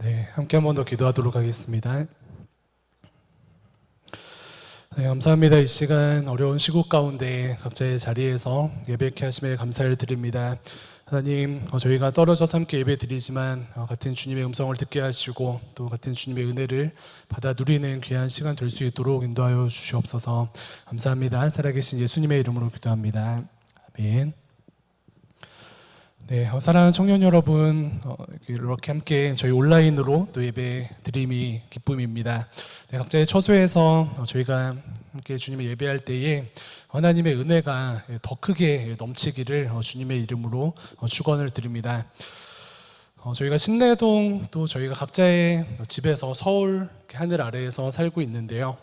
네, 함께 한 번 더 기도하도록 하겠습니다. 네, 감사합니다. 이 시간 어려운 시국 가운데 각자의 자리에서 예배케 하심에 감사를 드립니다. 하나님, 저희가 떨어져서 함께 예배 드리지만 같은 주님의 음성을 듣게 하시고 또 같은 주님의 은혜를 받아 누리는 귀한 시간 될 수 있도록 인도하여 주시옵소서. 감사합니다. 살아계신 예수님의 이름으로 기도합니다. 아멘. 네, 사랑하는 청년 여러분, 이렇게 함께 저희 온라인으로 또 예배 드림이 기쁨입니다. 네, 각자의 처소에서 저희가 함께 주님을 예배할 때에 하나님의 은혜가 더 크게 넘치기를 주님의 이름으로 축원을 드립니다. 저희가 신내동 또 저희가 각자의 집에서 서울 하늘 아래에서 살고 있는데요.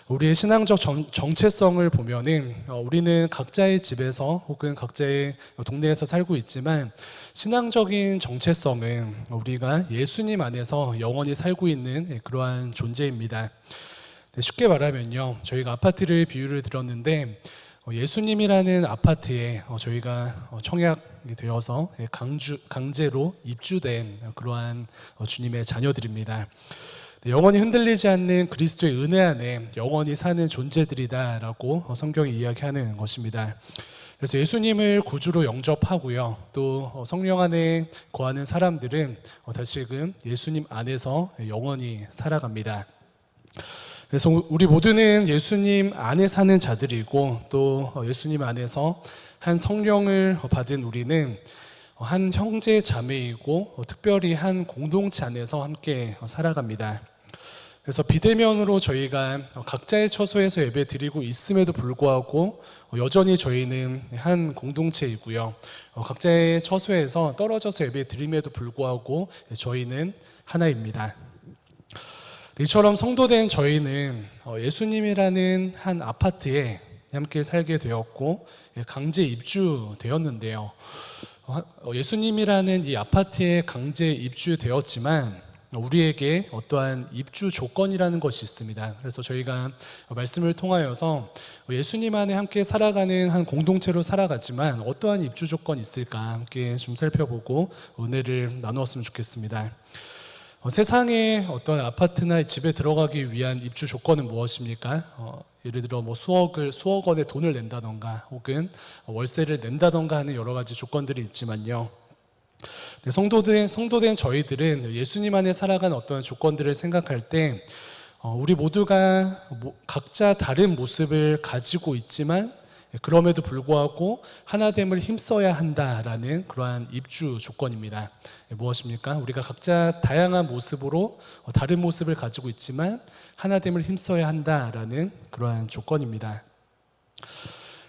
우리의 신앙적 정체성을 보면은 우리는 각자의 집에서 혹은 각자의 동네에서 살고 있지만 신앙적인 정체성은 우리가 예수님 안에서 영원히 살고 있는 그러한 존재입니다. 쉽게 말하면요, 저희가 아파트를 비유를 들었는데 예수님이라는 아파트에 저희가 청약이 되어서 강제로 입주된 그러한 주님의 자녀들입니다. 영원히 흔들리지 않는 그리스도의 은혜 안에 영원히 사는 존재들이다라고 성경이 이야기하는 것입니다. 그래서 예수님을 구주로 영접하고요, 또 성령 안에 거하는 사람들은 다시금 예수님 안에서 영원히 살아갑니다. 그래서 우리 모두는 예수님 안에 사는 자들이고 또 예수님 안에서 한 성령을 받은 우리는 한 형제 자매이고 특별히 한 공동체 안에서 함께 살아갑니다. 그래서 비대면으로 저희가 각자의 처소에서 예배 드리고 있음에도 불구하고 여전히 저희는 한 공동체이고요, 각자의 처소에서 떨어져서 예배 드림에도 불구하고 저희는 하나입니다. 이처럼 성도된 저희는 예수님이라는 한 아파트에 함께 살게 되었고 강제 입주되었는데요, 예수님이라는 이 아파트에 강제 입주되었지만 우리에게 어떠한 입주 조건이라는 것이 있습니다. 그래서 저희가 말씀을 통하여서 예수님 안에 함께 살아가는 한 공동체로 살아가지만 어떠한 입주 조건이 있을까 함께 좀 살펴보고 은혜를 나누었으면 좋겠습니다. 세상에 어떤 아파트나 집에 들어가기 위한 입주 조건은 무엇입니까? 예를 들어 수억 원의 돈을 낸다던가 혹은 월세를 낸다던가 하는 여러 가지 조건들이 있지만요, 성도된 저희들은 예수님 안에 살아가는 어떤 조건들을 생각할 때 우리 모두가 각자 다른 모습을 가지고 있지만 그럼에도 불구하고 하나됨을 힘써야 한다라는 그러한 입주 조건입니다. 무엇입니까? 우리가 각자 다양한 모습으로 다른 모습을 가지고 있지만 하나됨을 힘써야 한다라는 그러한 조건입니다.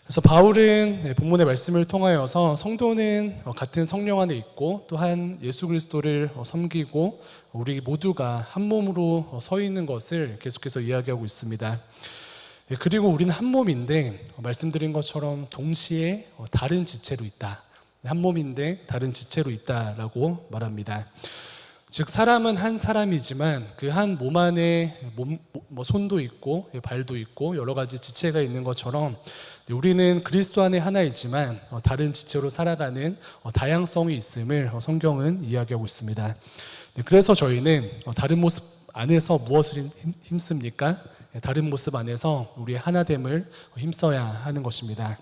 그래서 바울은 본문의 말씀을 통하여서 성도는 같은 성령 안에 있고 또한 예수 그리스도를 섬기고 우리 모두가 한 몸으로 서 있는 것을 계속해서 이야기하고 있습니다. 그리고 우리는 한 몸인데 말씀드린 것처럼 동시에 다른 지체로 있다. 한 몸인데 다른 지체로 있다라고 말합니다. 즉 사람은 한 사람이지만 그 한 몸 안에 손도 있고 발도 있고 여러 가지 지체가 있는 것처럼 우리는 그리스도 안에 하나이지만 다른 지체로 살아가는 다양성이 있음을 성경은 이야기하고 있습니다. 그래서 저희는 다른 모습 안에서 무엇을 힘씁니까? 다른 모습 안에서 우리의 하나됨을 힘써야 하는 것입니다.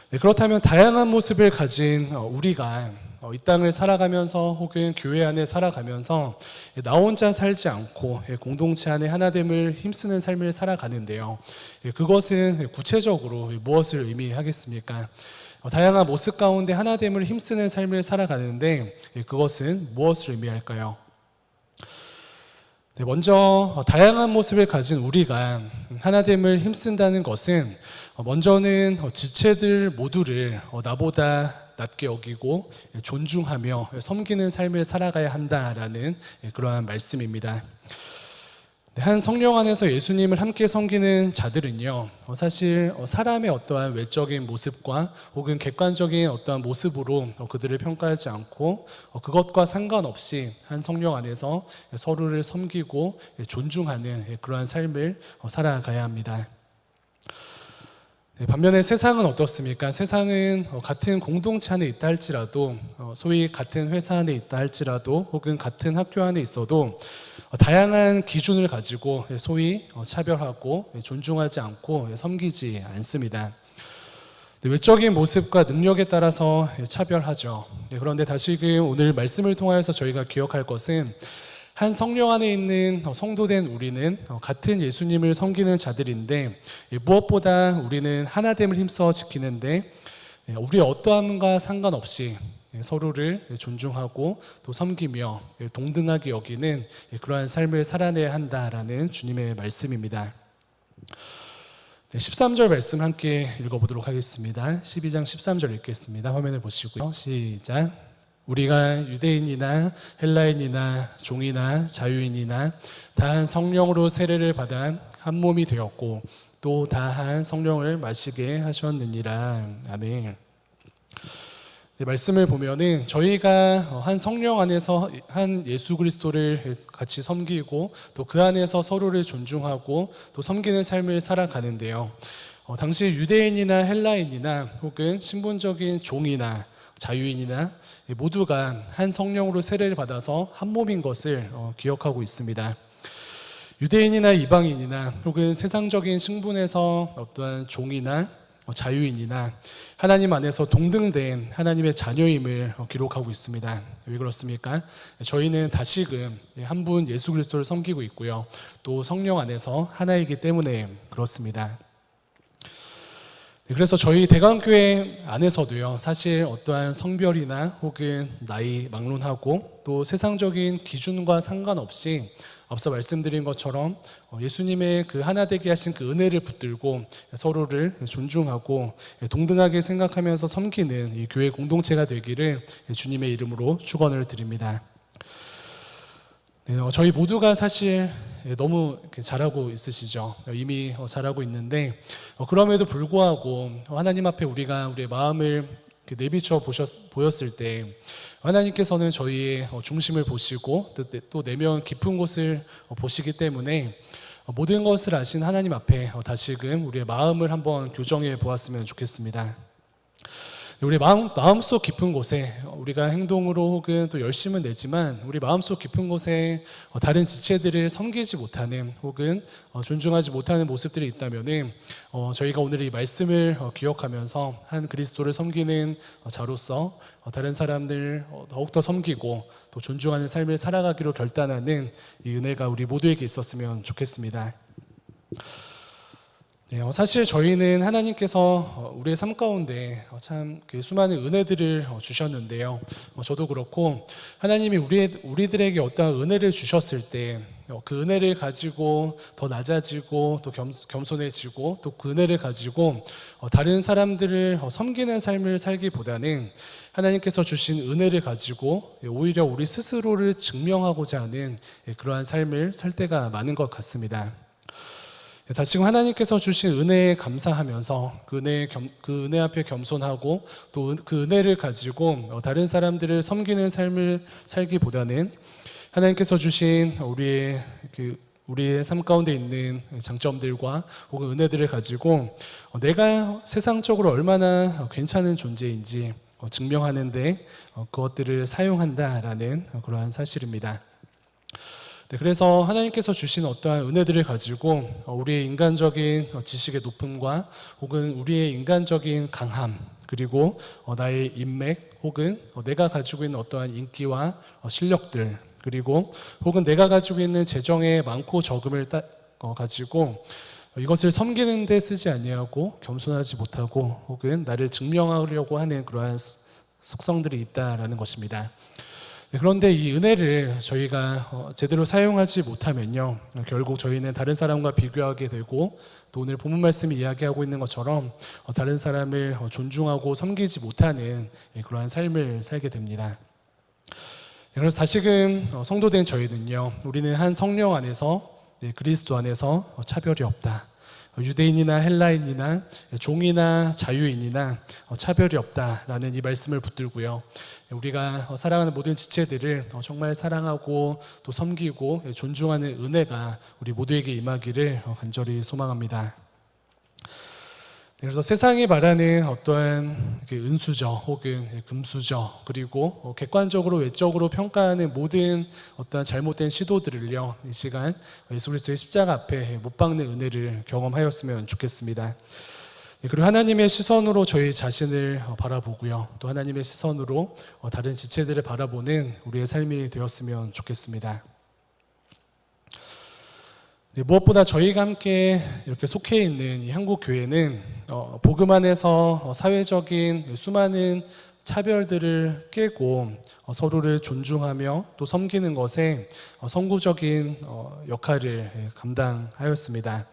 그렇다면 다양한 모습을 가진 우리가 이 땅을 살아가면서 혹은 교회 안에 살아가면서 나 혼자 살지 않고 공동체 안에 하나됨을 힘쓰는 삶을 살아가는데요, 그것은 구체적으로 무엇을 의미하겠습니까? 다양한 모습 가운데 하나됨을 힘쓰는 삶을 살아가는데 그것은 무엇을 의미할까요? 먼저 다양한 모습을 가진 우리가 하나됨을 힘쓴다는 것은 먼저는 지체들 모두를 나보다 낮게 여기고 존중하며 섬기는 삶을 살아가야 한다라는 그러한 말씀입니다. 한 성령 안에서 예수님을 함께 섬기는 자들은요, 사실 사람의 어떠한 외적인 모습과 혹은 객관적인 어떠한 모습으로 그들을 평가하지 않고 그것과 상관없이 한 성령 안에서 서로를 섬기고 존중하는 그러한 삶을 살아가야 합니다. 반면에 세상은 어떻습니까? 세상은 같은 공동체 안에 있다 할지라도, 소위 같은 회사 안에 있다 할지라도, 혹은 같은 학교 안에 있어도 다양한 기준을 가지고 소위 차별하고 존중하지 않고 섬기지 않습니다. 외적인 모습과 능력에 따라서 차별하죠. 그런데 다시금 오늘 말씀을 통하여서 저희가 기억할 것은 한 성령 안에 있는 성도된 우리는 같은 예수님을 섬기는 자들인데, 무엇보다 우리는 하나됨을 힘써 지키는데 우리의 어떠함과 상관없이 서로를 존중하고 또 섬기며 동등하게 여기는 그러한 삶을 살아내야 한다라는 주님의 말씀입니다. 13절 말씀 함께 읽어보도록 하겠습니다. 12장 13절 읽겠습니다. 화면을 보시고요. 시작. 우리가 유대인이나 헬라인이나 종이나 자유인이나 다 한 성령으로 세례를 받아 한 몸이 되었고 또 다 한 성령을 마시게 하셨느니라. 아멘. 말씀을 보면은 저희가 한 성령 안에서 한 예수 그리스도를 같이 섬기고 또 그 안에서 서로를 존중하고 또 섬기는 삶을 살아가는데요. 당시 유대인이나 헬라인이나 혹은 신분적인 종이나 자유인이나 모두가 한 성령으로 세례를 받아서 한 몸인 것을 기억하고 있습니다. 유대인이나 이방인이나 혹은 세상적인 신분에서 어떠한 종이나 자유인이나 하나님 안에서 동등된 하나님의 자녀임을 기록하고 있습니다. 왜 그렇습니까? 저희는 다시금 한 분 예수 그리스도를 섬기고 있고요. 또 성령 안에서 하나이기 때문에 그렇습니다. 그래서 저희 대강교회 안에서도요, 사실 어떠한 성별이나 혹은 나이 막론하고 또 세상적인 기준과 상관없이 앞서 말씀드린 것처럼 예수님의 그 하나 되게 하신 그 은혜를 붙들고 서로를 존중하고 동등하게 생각하면서 섬기는 이 교회 공동체가 되기를 주님의 이름으로 축원을 드립니다. 저희 모두가 사실 너무 잘하고 있으시죠. 이미 잘하고 있는데 그럼에도 불구하고 하나님 앞에 우리가 우리의 마음을 내비쳐 보였을 때 하나님께서는 저희의 중심을 보시고 또 내면 깊은 곳을 보시기 때문에 모든 것을 아신 하나님 앞에 다시금 우리의 마음을 한번 교정해 보았으면 좋겠습니다. 우리 마음속 깊은 곳에 우리가 행동으로 혹은 또 열심은 내지만 우리 마음속 깊은 곳에 다른 지체들을 섬기지 못하는 혹은 존중하지 못하는 모습들이 있다면 저희가 오늘 이 말씀을 기억하면서 한 그리스도를 섬기는 자로서 다른 사람들 더욱더 섬기고 또 존중하는 삶을 살아가기로 결단하는 이 은혜가 우리 모두에게 있었으면 좋겠습니다. 사실 저희는 하나님께서 우리의 삶 가운데 참 수많은 은혜들을 주셨는데요. 저도 그렇고 하나님이 우리들에게 어떠한 은혜를 주셨을 때 그 은혜를 가지고 더 낮아지고 또 겸손해지고 또 그 은혜를 가지고 다른 사람들을 섬기는 삶을 살기보다는 하나님께서 주신 은혜를 가지고 오히려 우리 스스로를 증명하고자 하는 그러한 삶을 살 때가 많은 것 같습니다. 다시금 하나님께서 주신 은혜에 감사하면서 그 은혜 앞에 겸손하고 또 그 은혜를 가지고 다른 사람들을 섬기는 삶을 살기보다는 하나님께서 주신 우리의 삶 가운데 있는 장점들과 혹은 은혜들을 가지고 내가 세상적으로 얼마나 괜찮은 존재인지 증명하는데 그것들을 사용한다라는 그러한 사실입니다. 그래서 하나님께서 주신 어떠한 은혜들을 가지고 우리의 인간적인 지식의 높음과 혹은 우리의 인간적인 강함 그리고 나의 인맥 혹은 내가 가지고 있는 어떠한 인기와 실력들 그리고 혹은 내가 가지고 있는 재정의 많고 적음을 가지고 이것을 섬기는 데 쓰지 아니하고 겸손하지 못하고 혹은 나를 증명하려고 하는 그러한 속성들이 있다라는 것입니다. 그런데 이 은혜를 저희가 제대로 사용하지 못하면요, 결국 저희는 다른 사람과 비교하게 되고 또 오늘 본문 말씀이 이야기하고 있는 것처럼 다른 사람을 존중하고 섬기지 못하는 그러한 삶을 살게 됩니다. 그래서 다시금 성도된 저희는요, 우리는 한 성령 안에서 그리스도 안에서 차별이 없다. 유대인이나 헬라인이나 종이나 자유인이나 차별이 없다라는 이 말씀을 붙들고요. 우리가 사랑하는 모든 지체들을 정말 사랑하고 또 섬기고 존중하는 은혜가 우리 모두에게 임하기를 간절히 소망합니다. 그래서 세상이 말하는 어떠한 은수저 혹은 금수저 그리고 객관적으로 외적으로 평가하는 모든 어떠한 잘못된 시도들을요, 이 시간 예수 그리스도의 십자가 앞에 못 박는 은혜를 경험하였으면 좋겠습니다. 그리고 하나님의 시선으로 저희 자신을 바라보고요, 또 하나님의 시선으로 다른 지체들을 바라보는 우리의 삶이 되었으면 좋겠습니다. 무엇보다 저희가 함께 이렇게 속해 있는 이 한국교회는 복음 안에서 사회적인 수많은 차별들을 깨고 서로를 존중하며 또 섬기는 것에 선구적인 역할을 감당하였습니다.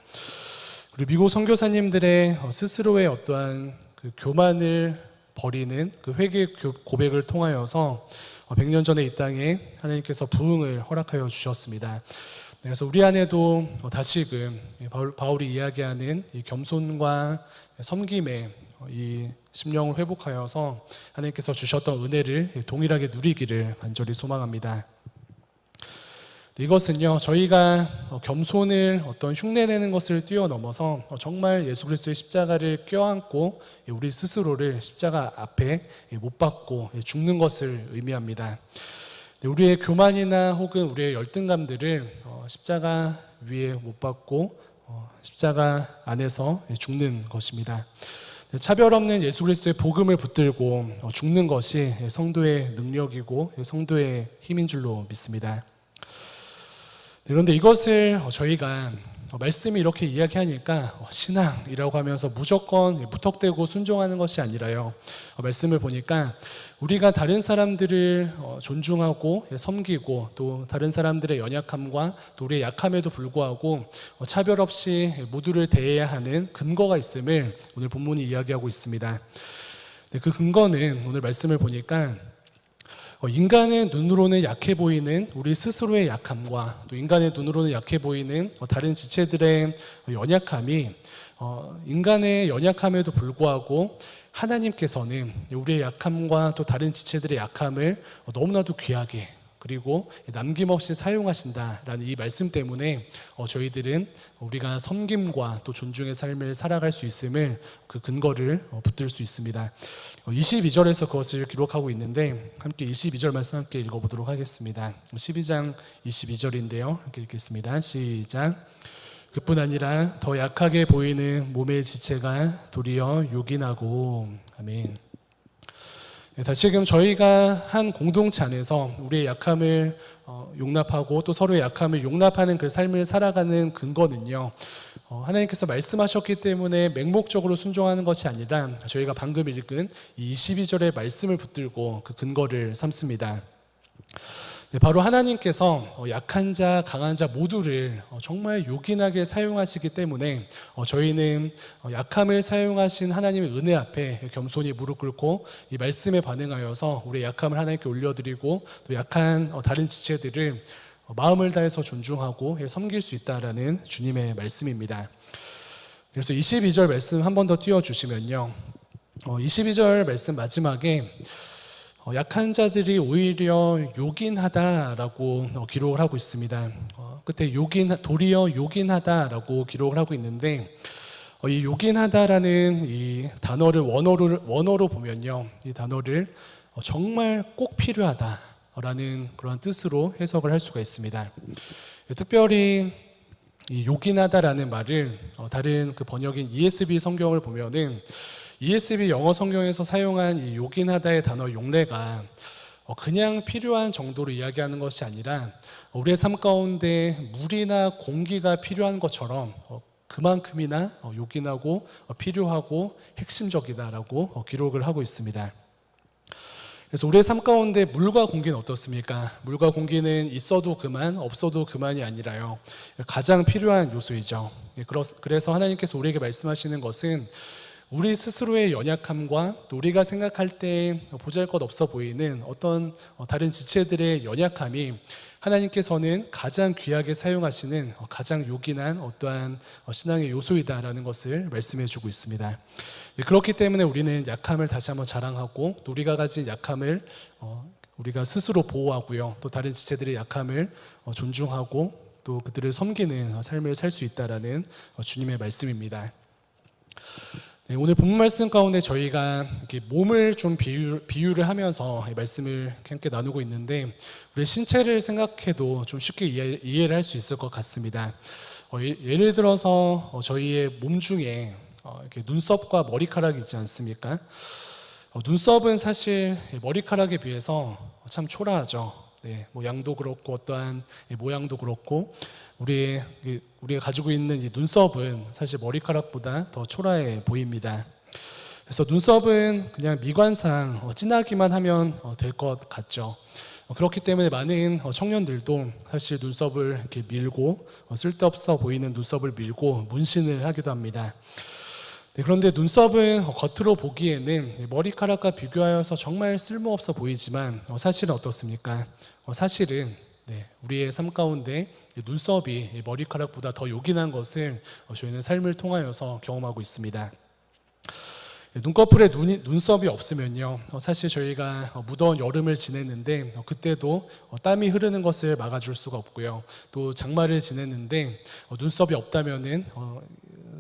그리고 미국 선교사님들의 스스로의 어떠한 그 교만을 버리는 그 회개 고백을 통하여서 100년 전에 이 땅에 하나님께서 부흥을 허락하여 주셨습니다. 그래서 우리 안에도 다시금 바울이 이야기하는 이 겸손과 섬김의 이 심령을 회복하여서 하나님께서 주셨던 은혜를 동일하게 누리기를 간절히 소망합니다. 이것은요, 저희가 겸손을 어떤 흉내내는 것을 뛰어넘어서 정말 예수 그리스도의 십자가를 껴안고 우리 스스로를 십자가 앞에 못 박고 죽는 것을 의미합니다. 우리의 교만이나 혹은 우리의 열등감들을 십자가 위에 못 박고 십자가 안에서 죽는 것입니다. 차별 없는 예수 그리스도의 복음을 붙들고 죽는 것이 성도의 능력이고 성도의 힘인 줄로 믿습니다. 그런데 이것을 저희가 말씀이 이렇게 이야기하니까 신앙이라고 하면서 무조건 무턱대고 순종하는 것이 아니라요, 말씀을 보니까 우리가 다른 사람들을 존중하고 섬기고 또 다른 사람들의 연약함과 또 우리의 약함에도 불구하고 차별 없이 모두를 대해야 하는 근거가 있음을 오늘 본문이 이야기하고 있습니다. 그 근거는 오늘 말씀을 보니까 인간의 눈으로는 약해 보이는 우리 스스로의 약함과 또 인간의 눈으로는 약해 보이는 다른 지체들의 연약함이 인간의 연약함에도 불구하고 하나님께서는 우리의 약함과 또 다른 지체들의 약함을 너무나도 귀하게 그리고 남김없이 사용하신다라는 이 말씀 때문에 저희들은 우리가 섬김과 또 존중의 삶을 살아갈 수 있음을 그 근거를 붙들 수 있습니다. 22절에서 그것을 기록하고 있는데 함께 22절 말씀 함께 읽어보도록 하겠습니다. 12장 22절인데요. 함께 읽겠습니다. 시작. 그뿐 아니라 더 약하게 보이는 몸의 지체가 도리어 요긴하고. 아멘. 다시금 저희가 한 공동체 안에서 우리의 약함을 용납하고 또 서로의 약함을 용납하는 그 삶을 살아가는 근거는요, 하나님께서 말씀하셨기 때문에 맹목적으로 순종하는 것이 아니라 저희가 방금 읽은 이 22절의 말씀을 붙들고 그 근거를 삼습니다. 바로 하나님께서 약한 자, 강한 자 모두를 정말 요긴하게 사용하시기 때문에 저희는 약함을 사용하신 하나님의 은혜 앞에 겸손히 무릎 꿇고 이 말씀에 반응하여서 우리의 약함을 하나님께 올려드리고 또 약한 다른 지체들을 마음을 다해서 존중하고 섬길 수 있다라는 주님의 말씀입니다. 그래서 22절 말씀 한 번 더 띄워주시면요, 22절 말씀 마지막에 약한 자들이 오히려 요긴하다라고 기록을 하고 있습니다. 끝에 도리어 요긴하다라고 기록을 하고 있는데, 이 요긴하다라는 이 단어를 원어로 보면요, 이 단어를 정말 꼭 필요하다라는 그런 뜻으로 해석을 할 수가 있습니다. 특별히 이 요긴하다라는 말을 다른 그 번역인 ESV 성경을 보면은 ESV 영어 성경에서 사용한 이 요긴하다의 단어 용례가 그냥 필요한 정도로 이야기하는 것이 아니라 우리의 삶 가운데 물이나 공기가 필요한 것처럼 그만큼이나 요긴하고 필요하고 핵심적이다라고 기록을 하고 있습니다. 그래서 우리의 삶 가운데 물과 공기는 어떻습니까? 물과 공기는 있어도 그만, 없어도 그만이 아니라요, 가장 필요한 요소이죠. 그래서 하나님께서 우리에게 말씀하시는 것은 우리 스스로의 연약함과 또 우리가 생각할 때 보잘것없어 보이는 어떤 다른 지체들의 연약함이 하나님께서는 가장 귀하게 사용하시는 가장 요긴한 어떠한 신앙의 요소이다라는 것을 말씀해 주고 있습니다. 그렇기 때문에 우리는 약함을 다시 한번 자랑하고 또 우리가 가진 약함을 우리가 스스로 보호하고요, 또 다른 지체들의 약함을 존중하고 또 그들을 섬기는 삶을 살 수 있다라는 주님의 말씀입니다. 네, 오늘 본문 말씀 가운데 저희가 이렇게 몸을 좀 비유를 하면서 말씀을 함께 나누고 있는데, 우리 신체를 생각해도 좀 쉽게 이해를 할 수 있을 것 같습니다. 예를 들어서 저희의 몸 중에 이렇게 눈썹과 머리카락이 있지 않습니까? 눈썹은 사실 머리카락에 비해서 참 초라하죠. 네, 뭐 양도 그렇고 어떠한 모양도 그렇고 우리가 가지고 있는 이 눈썹은 사실 머리카락보다 더 초라해 보입니다. 그래서 눈썹은 그냥 미관상 진하기만 하면 될 것 같죠. 그렇기 때문에 많은 청년들도 사실 눈썹을 이렇게 밀고 쓸데없어 보이는 눈썹을 밀고 문신을 하기도 합니다. 네, 그런데 눈썹은 겉으로 보기에는 머리카락과 비교하여서 정말 쓸모없어 보이지만 사실은 어떻습니까? 사실은 우리의 삶 가운데 눈썹이 머리카락보다 더 요긴한 것을 저희는 삶을 통하여서 경험하고 있습니다. 눈꺼풀에 눈썹이 없으면요, 사실 저희가 무더운 여름을 지냈는데 그때도 땀이 흐르는 것을 막아줄 수가 없고요, 또 장마를 지냈는데 눈썹이 없다면은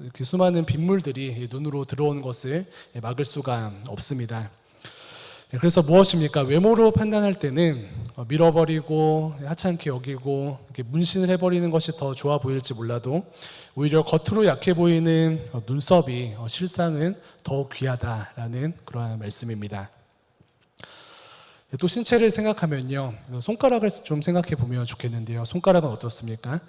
이렇게 수많은 빗물들이 눈으로 들어오는 것을 막을 수가 없습니다. 그래서 무엇입니까? 외모로 판단할 때는 밀어버리고 하찮게 여기고 이렇게 문신을 해버리는 것이 더 좋아 보일지 몰라도 오히려 겉으로 약해 보이는 눈썹이 실상은 더 귀하다라는 그러한 말씀입니다. 또 신체를 생각하면요, 손가락을 좀 생각해 보면 좋겠는데요. 손가락은 어떻습니까?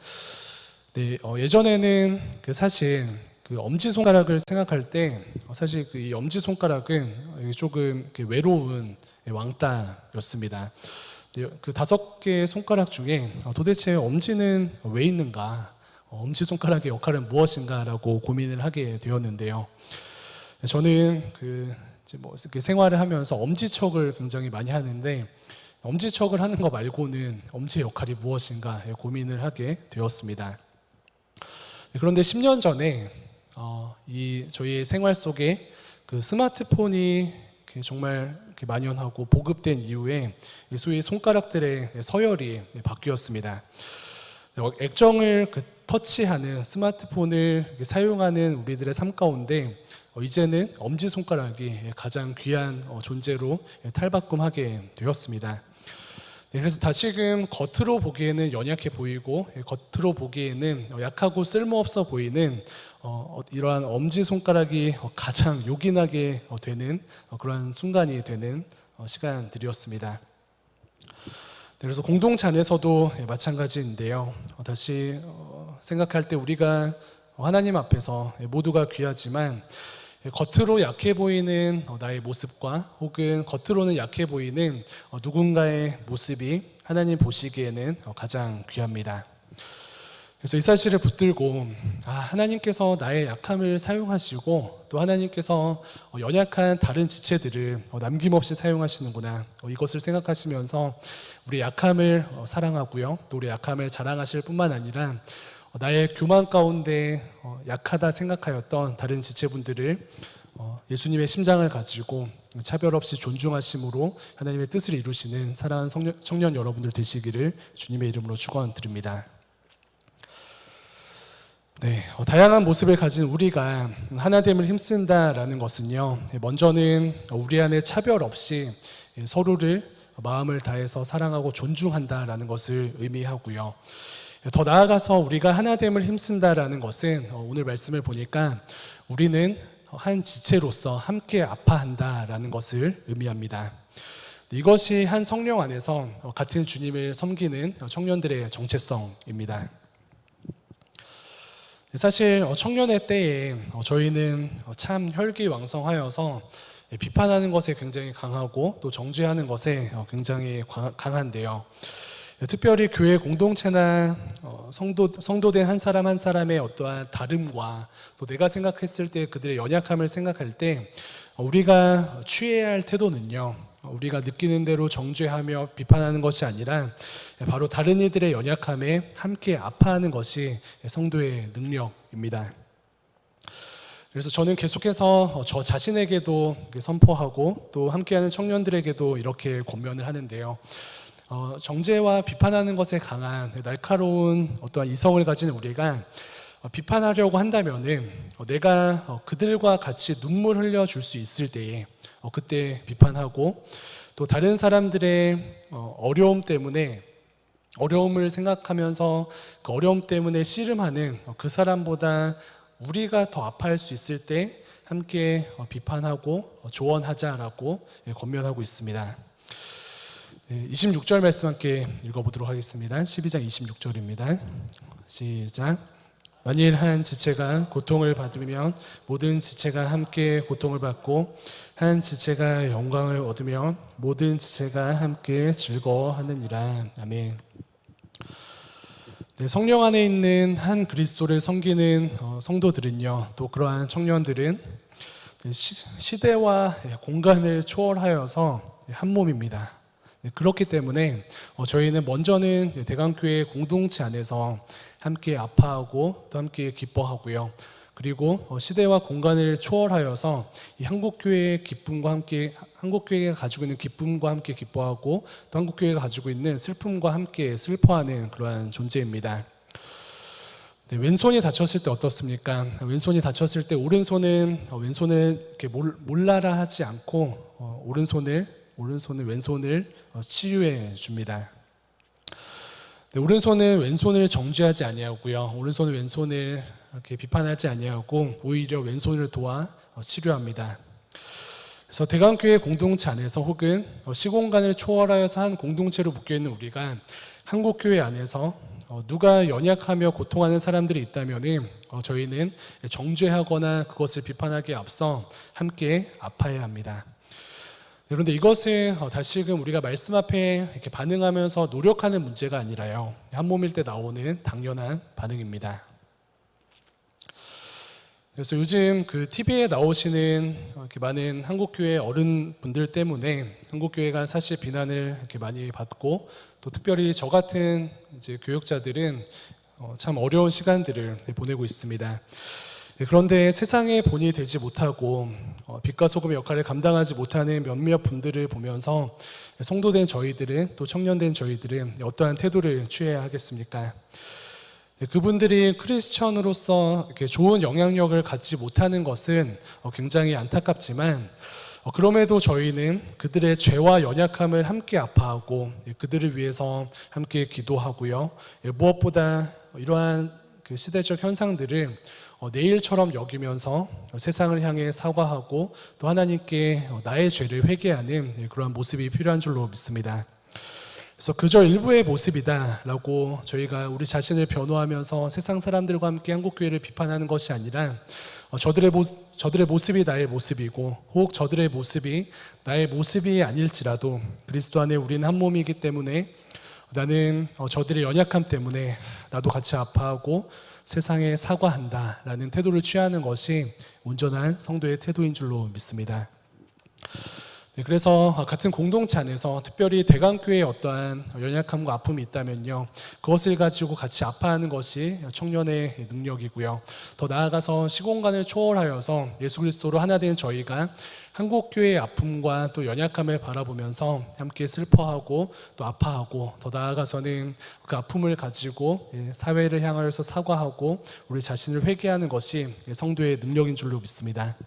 네, 예전에는 사실 엄지손가락을 생각할 때 사실 이 엄지손가락은 조금 외로운 왕따였습니다. 그 5개의 손가락 중에 도대체 엄지는 왜 있는가, 엄지손가락의 역할은 무엇인가라고 고민을 하게 되었는데요. 저는 생활을 하면서 엄지척을 굉장히 많이 하는데, 엄지척을 하는 거 말고는 엄지의 역할이 무엇인가 고민을 하게 되었습니다. 그런데 10년 전에 저희의 생활 속에 스마트폰이 정말 만연하고 보급된 이후에 소위 손가락들의 서열이 바뀌었습니다. 액정을 터치하는 스마트폰을 사용하는 우리들의 삶 가운데 이제는 엄지손가락이 가장 귀한 존재로 탈바꿈하게 되었습니다. 네, 그래서 다시금 겉으로 보기에는 연약해 보이고 겉으로 보기에는 약하고 쓸모없어 보이는 이러한 엄지손가락이 가장 요긴하게 되는 그러한 순간이 되는 시간들이었습니다. 네, 그래서 공동체 안에서도 마찬가지인데요. 다시 생각할 때 우리가 하나님 앞에서 모두가 귀하지만 겉으로 약해 보이는 나의 모습과 혹은 겉으로는 약해 보이는 누군가의 모습이 하나님 보시기에는 가장 귀합니다. 그래서 이 사실을 붙들고 하나님께서 나의 약함을 사용하시고 또 하나님께서 연약한 다른 지체들을 남김없이 사용하시는구나, 이것을 생각하시면서 우리 약함을 사랑하고요, 또 우리 약함을 자랑하실 뿐만 아니라 나의 교만 가운데 약하다 생각하였던 다른 지체분들을 예수님의 심장을 가지고 차별 없이 존중하심으로 하나님의 뜻을 이루시는 사랑하는 청년 여러분들 되시기를 주님의 이름으로 축원드립니다. 네, 다양한 모습을 가진 우리가 하나됨을 힘쓴다라는 것은요, 먼저는 우리 안에 차별 없이 서로를 마음을 다해서 사랑하고 존중한다라는 것을 의미하고요. 더 나아가서 우리가 하나됨을 힘쓴다라는 것은 오늘 말씀을 보니까 우리는 한 지체로서 함께 아파한다라는 것을 의미합니다. 이것이 한 성령 안에서 같은 주님을 섬기는 청년들의 정체성입니다. 사실 청년의 때에 저희는 참 혈기왕성하여서 비판하는 것에 굉장히 강하고 또 정죄하는 것에 굉장히 강한데요. 특별히 교회 공동체나 성도된 한 사람 한 사람의 어떠한 다름과 또 내가 생각했을 때 그들의 연약함을 생각할 때 우리가 취해야 할 태도는요, 우리가 느끼는 대로 정죄하며 비판하는 것이 아니라 바로 다른 이들의 연약함에 함께 아파하는 것이 성도의 능력입니다. 그래서 저는 계속해서 저 자신에게도 선포하고 또 함께하는 청년들에게도 이렇게 권면을 하는데요. 정죄와 비판하는 것에 강한 날카로운 어떠한 이성을 가진 우리가 비판하려고 한다면은 내가 그들과 같이 눈물 흘려줄 수 있을 때에 그때 비판하고, 또 다른 사람들의 어려움 때문에 어려움을 생각하면서 그 어려움 때문에 씨름하는 그 사람보다 우리가 더 아파할 수 있을 때 함께 비판하고 조언하자라고 권면하고 있습니다. 26절 말씀 함께 읽어보도록 하겠습니다. 12장 26절입니다. 시작. 만일 한 지체가 고통을 받으면 모든 지체가 함께 고통을 받고, 한 지체가 영광을 얻으면 모든 지체가 함께 즐거워하느니라. 아멘. 네, 성령 안에 있는 한 그리스도를 섬기는 성도들은요, 또 그러한 청년들은 시대와 공간을 초월하여서 한 몸입니다. 그렇기 때문에 저희는 먼저는 대강교회 공동체 안에서 함께 아파하고 또 함께 기뻐하고요. 그리고 시대와 공간을 초월하여서 이 한국교회의 기쁨과 함께, 한국교회가 가지고 있는 기쁨과 함께 기뻐하고, 또 한국교회가 가지고 있는 슬픔과 함께 슬퍼하는 그러한 존재입니다. 네, 왼손이 다쳤을 때 어떻습니까? 왼손이 다쳤을 때 오른손을 이렇게 몰라라 하지 않고 오른손을 왼손을 치유해 줍니다. 네, 오른손은 왼손을 정죄하지 아니하고요, 오른손은 왼손을 이렇게 비판하지 아니하고 오히려 왼손을 도와 치료합니다. 그래서 대강교회 공동체 안에서 혹은 시공간을 초월하여서 한 공동체로 묶여있는 우리가 한국교회 안에서 누가 연약하며 고통하는 사람들이 있다면 저희는 정죄하거나 그것을 비판하기에 앞서 함께 아파야 합니다. 그런데 이것은 다시금 우리가 말씀 앞에 이렇게 반응하면서 노력하는 문제가 아니라요, 한 몸일 때 나오는 당연한 반응입니다. 그래서 요즘 그 TV에 나오시는 이렇게 많은 한국교회 어른분들 때문에 한국교회가 사실 비난을 이렇게 많이 받고, 또 특별히 저 같은 이제 교육자들은 참 어려운 시간들을 보내고 있습니다. 그런데 세상의 본이 되지 못하고 빛과 소금의 역할을 감당하지 못하는 몇몇 분들을 보면서 성도된 저희들은, 또 청년된 저희들은 어떠한 태도를 취해야 하겠습니까? 그분들이 크리스천으로서 이렇게 좋은 영향력을 갖지 못하는 것은 굉장히 안타깝지만, 그럼에도 저희는 그들의 죄와 연약함을 함께 아파하고 그들을 위해서 함께 기도하고요, 무엇보다 이러한 그 시대적 현상들을 내일처럼 여기면서 세상을 향해 사과하고 또 하나님께 나의 죄를 회개하는 그러한 모습이 필요한 줄로 믿습니다. 그래서 그저 일부의 모습이다라고 저희가 우리 자신을 변호하면서 세상 사람들과 함께 한국교회를 비판하는 것이 아니라, 저들의 모습이 나의 모습이고, 혹 저들의 모습이 나의 모습이 아닐지라도 그리스도 안에 우리는 한 몸이기 때문에 나는 저들의 연약함 때문에 나도 같이 아파하고 세상에 사과한다라는 태도를 취하는 것이 온전한 성도의 태도인 줄로 믿습니다. 네, 그래서 같은 공동체 안에서 특별히 대강교회에 어떠한 연약함과 아픔이 있다면요, 그것을 가지고 같이 아파하는 것이 청년의 능력이고요, 더 나아가서 시공간을 초월하여서 예수 그리스도로 하나 된 저희가 한국교회의 아픔과 또 연약함을 바라보면서 함께 슬퍼하고 또 아파하고, 더 나아가서는 그 아픔을 가지고 사회를 향하여서 사과하고 우리 자신을 회개하는 것이 성도의 능력인 줄로 믿습니다.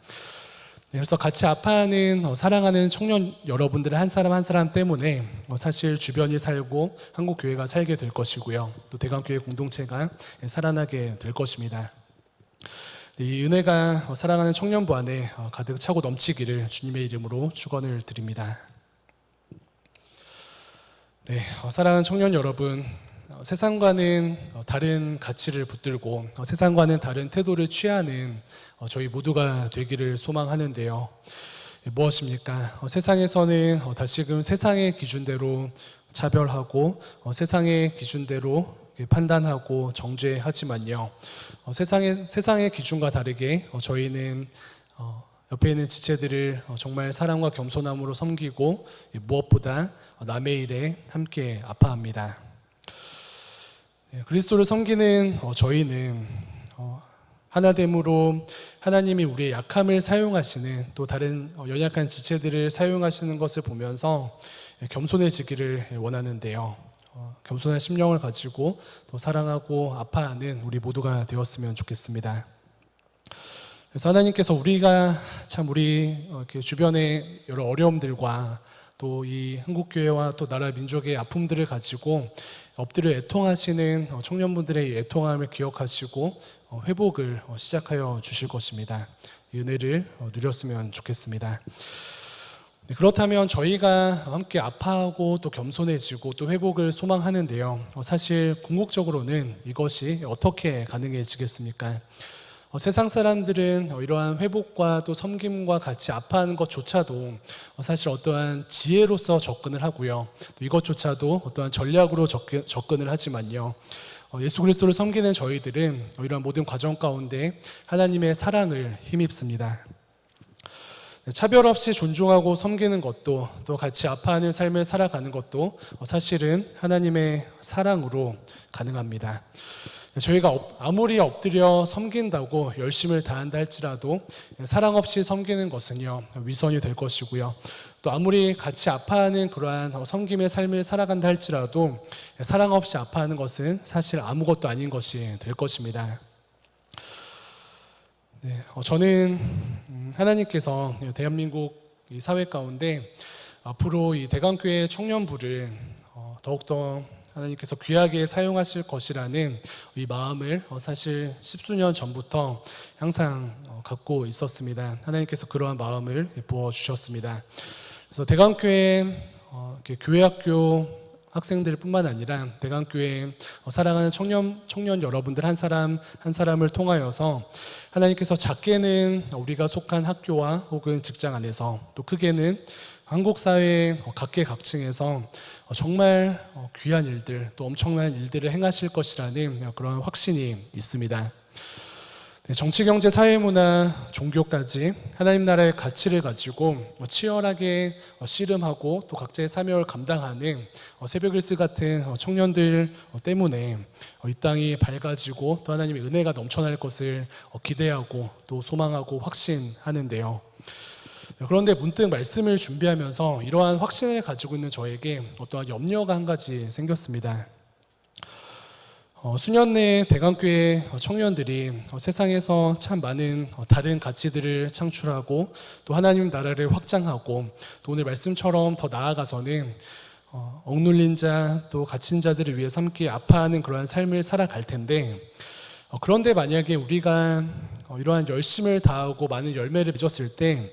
그래서 같이 아파하는 사랑하는 청년 여러분들의 한 사람 한 사람 때문에 사실 주변이 살고 한국교회가 살게 될 것이고요, 또 대강교회 공동체가 살아나게 될 것입니다. 이 은혜가 사랑하는 청년부 안에 가득 차고 넘치기를 주님의 이름으로 축원을 드립니다. 네, 사랑하는 청년 여러분, 세상과는 다른 가치를 붙들고 세상과는 다른 태도를 취하는 저희 모두가 되기를 소망하는데요, 무엇입니까? 세상에서는 다시금 세상의 기준대로 차별하고 세상의 기준대로 판단하고 정죄하지만요, 세상의 기준과 다르게 저희는 옆에 있는 지체들을 정말 사랑과 겸손함으로 섬기고 무엇보다 남의 일에 함께 아파합니다. 그리스도를 섬기는 저희는 하나됨으로 하나님이 우리의 약함을 사용하시는, 또 다른 연약한 지체들을 사용하시는 것을 보면서 겸손해지기를 원하는데요, 겸손한 심령을 가지고 또 사랑하고 아파하는 우리 모두가 되었으면 좋겠습니다. 그래서 하나님께서 우리가 참 우리 이렇게 주변의 여러 어려움들과 또 이 한국교회와 또 나라 민족의 아픔들을 가지고 엎드려 애통하시는 청년분들의 애통함을 기억하시고 회복을 시작하여 주실 것입니다. 이 은혜를 누렸으면 좋겠습니다. 그렇다면 저희가 함께 아파하고 또 겸손해지고 또 회복을 소망하는데요. 사실 궁극적으로는 이것이 어떻게 가능해지겠습니까? 세상 사람들은 이러한 회복과 또 섬김과 같이 아파하는 것조차도 사실 어떠한 지혜로서 접근을 하고요. 또 이것조차도 어떠한 전략으로 접근을 하지만요. 예수 그리스도를 섬기는 저희들은 이러한 모든 과정 가운데 하나님의 사랑을 힘입습니다. 차별 없이 존중하고 섬기는 것도 또 같이 아파하는 삶을 살아가는 것도 사실은 하나님의 사랑으로 가능합니다. 저희가 아무리 엎드려 섬긴다고 열심을 다한다 할지라도 사랑 없이 섬기는 것은요 위선이 될 것이고요. 또 아무리 같이 아파하는 그러한 섬김의 삶을 살아간다 할지라도 사랑 없이 아파하는 것은 사실 아무것도 아닌 것이 될 것입니다. 저는 하나님께서 대한민국 이 사회 가운데 앞으로 이 대강교회 청년부를 더욱더 하나님께서 귀하게 사용하실 것이라는 이 마음을 사실 십수년 전부터 항상 갖고 있었습니다. 하나님께서 그러한 마음을 부어주셨습니다. 그래서 대강교회 교회학교 학생들 뿐만 아니라 대강교회 사랑하는 청년 여러분들 한 사람 한 사람을 통하여서 하나님께서 작게는 우리가 속한 학교와 혹은 직장 안에서 또 크게는 한국 사회 각계각층에서 정말 귀한 일들 또 엄청난 일들을 행하실 것이라는 그런 확신이 있습니다. 정치, 경제, 사회, 문화, 종교까지 하나님 나라의 가치를 가지고 치열하게 씨름하고 또 각자의 사명을 감당하는 새벽일스 같은 청년들 때문에 이 땅이 밝아지고 또 하나님의 은혜가 넘쳐날 것을 기대하고 또 소망하고 확신하는데요. 그런데 문득 말씀을 준비하면서 이러한 확신을 가지고 있는 저에게 어떠한 염려가 한 가지 생겼습니다. 수년 내에 대강교회 청년들이 세상에서 참 많은 다른 가치들을 창출하고 또 하나님 나라를 확장하고 또 오늘 말씀처럼 더 나아가서는 억눌린 자 또 갇힌 자들을 위해 함께 아파하는 그러한 삶을 살아갈 텐데 그런데 만약에 우리가 이러한 열심을 다하고 많은 열매를 맺었을 때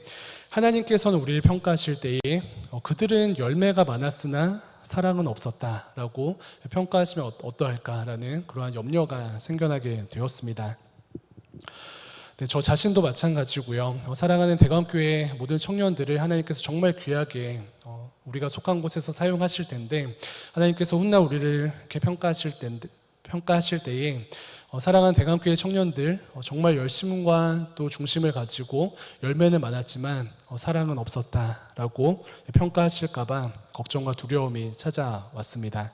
하나님께서는 우리를 평가하실 때에 그들은 열매가 많았으나 사랑은 없었다라고 평가하시면 어떠할까라는 그러한 염려가 생겨나게 되었습니다. 저 자신도 마찬가지고요. 사랑하는 대강교회 모든 청년들을 하나님께서 정말 귀하게 우리가 속한 곳에서 사용하실 텐데 하나님께서 훗날 우리를 이렇게 평가하실 때에 사랑하는 대강교회 청년들 정말 열심과 또 중심을 가지고 열매는 많았지만 사랑은 없었다라고 평가하실까봐 걱정과 두려움이 찾아왔습니다.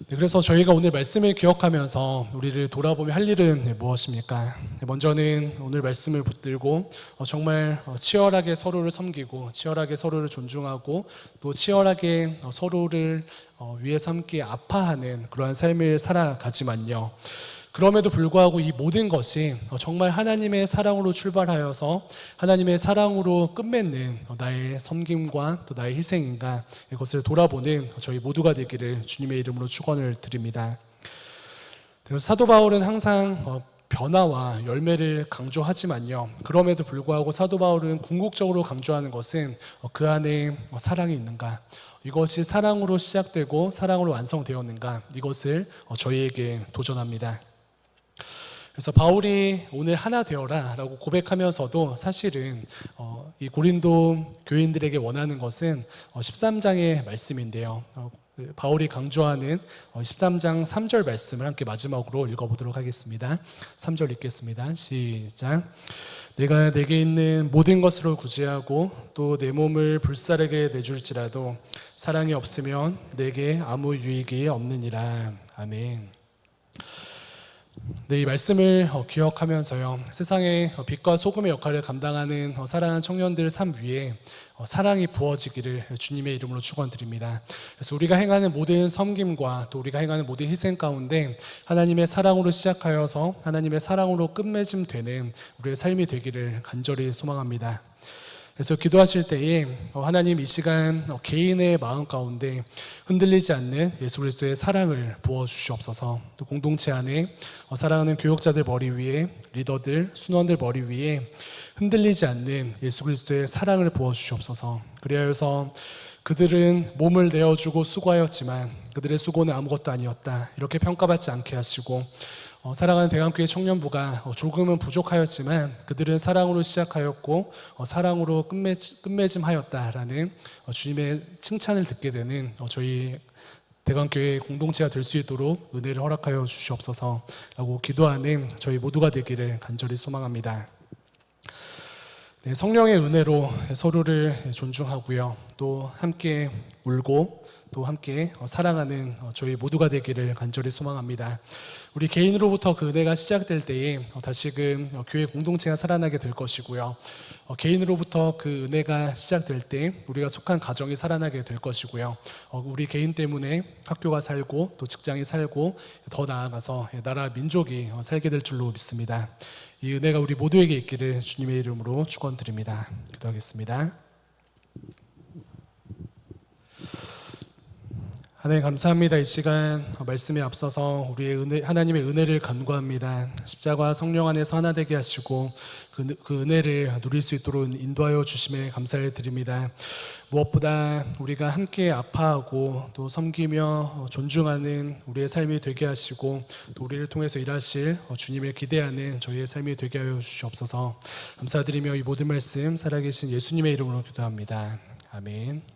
그래서 저희가 오늘 말씀을 기억하면서 우리를 돌아보며 할 일은 무엇입니까? 먼저는 오늘 말씀을 붙들고 정말 치열하게 서로를 섬기고 치열하게 서로를 존중하고 또 치열하게 서로를 위해서 함께 아파하는 그러한 삶을 살아가지만요. 그럼에도 불구하고 이 모든 것이 정말 하나님의 사랑으로 출발하여서 하나님의 사랑으로 끝맺는 나의 섬김과 또 나의 희생인가 이것을 돌아보는 저희 모두가 되기를 주님의 이름으로 축원을 드립니다. 그래서 사도 바울은 항상 변화와 열매를 강조하지만요. 그럼에도 불구하고 사도 바울은 궁극적으로 강조하는 것은 그 안에 사랑이 있는가, 이것이 사랑으로 시작되고 사랑으로 완성되었는가, 이것을 저희에게 도전합니다. 그래서 바울이 오늘 하나 되어라 라고 고백하면서도 사실은 이 고린도 교인들에게 원하는 것은 13장의 말씀인데요. 바울이 강조하는 13장 3절 말씀을 함께 마지막으로 읽어보도록 하겠습니다. 3절 읽겠습니다. 시작. 내가 내게 있는 모든 것으로 구제하고 또 내 몸을 불사르게 내줄지라도 사랑이 없으면 내게 아무 유익이 없느니라. 아멘. 네, 이 말씀을 기억하면서요. 세상에 빛과 소금의 역할을 감당하는 사랑하는 청년들 삶 위에 사랑이 부어지기를 주님의 이름으로 축원드립니다. 그래서 우리가 행하는 모든 섬김과 또 우리가 행하는 모든 희생 가운데 하나님의 사랑으로 시작하여서 하나님의 사랑으로 끝맺음 되는 우리의 삶이 되기를 간절히 소망합니다. 그래서 기도하실 때에 하나님 이 시간 개인의 마음 가운데 흔들리지 않는 예수 그리스도의 사랑을 부어주시옵소서. 또 공동체 안에 사랑하는 교역자들 머리 위에, 리더들, 순원들 머리 위에 흔들리지 않는 예수 그리스도의 사랑을 부어주시옵소서. 그리하여서 그들은 몸을 내어주고 수고하였지만 그들의 수고는 아무것도 아니었다, 이렇게 평가받지 않게 하시고, 사랑하는 대감교회 청년부가 조금은 부족하였지만 그들은 사랑으로 시작하였고 사랑으로 끝맺음하였다라는 주님의 칭찬을 듣게 되는 저희 대감교회 공동체가 될 수 있도록 은혜를 허락하여 주시옵소서라고 기도하는 저희 모두가 되기를 간절히 소망합니다. 네, 성령의 은혜로 서로를 존중하고요, 또 함께 울고 또 함께 사랑하는 저희 모두가 되기를 간절히 소망합니다. 우리 개인으로부터 그 은혜가 시작될 때에 다시금 교회 공동체가 살아나게 될 것이고요, 개인으로부터 그 은혜가 시작될 때 우리가 속한 가정이 살아나게 될 것이고요, 우리 개인 때문에 학교가 살고 또 직장이 살고 더 나아가서 나라 민족이 살게 될 줄로 믿습니다. 이 은혜가 우리 모두에게 있기를 주님의 이름으로 축원드립니다. 기도하겠습니다. 하나님 감사합니다. 이 시간 말씀에 앞서서 우리의 하나님의 은혜를 간구합니다. 십자가 성령 안에서 하나 되게 하시고 그 은혜를 누릴 수 있도록 인도하여 주심에 감사를 드립니다. 무엇보다 우리가 함께 아파하고 또 섬기며 존중하는 우리의 삶이 되게 하시고 또 우리를 통해서 일하실 주님을 기대하는 저희의 삶이 되게 하여 주시옵소서. 감사드리며 이 모든 말씀 살아계신 예수님의 이름으로 기도합니다. 아멘.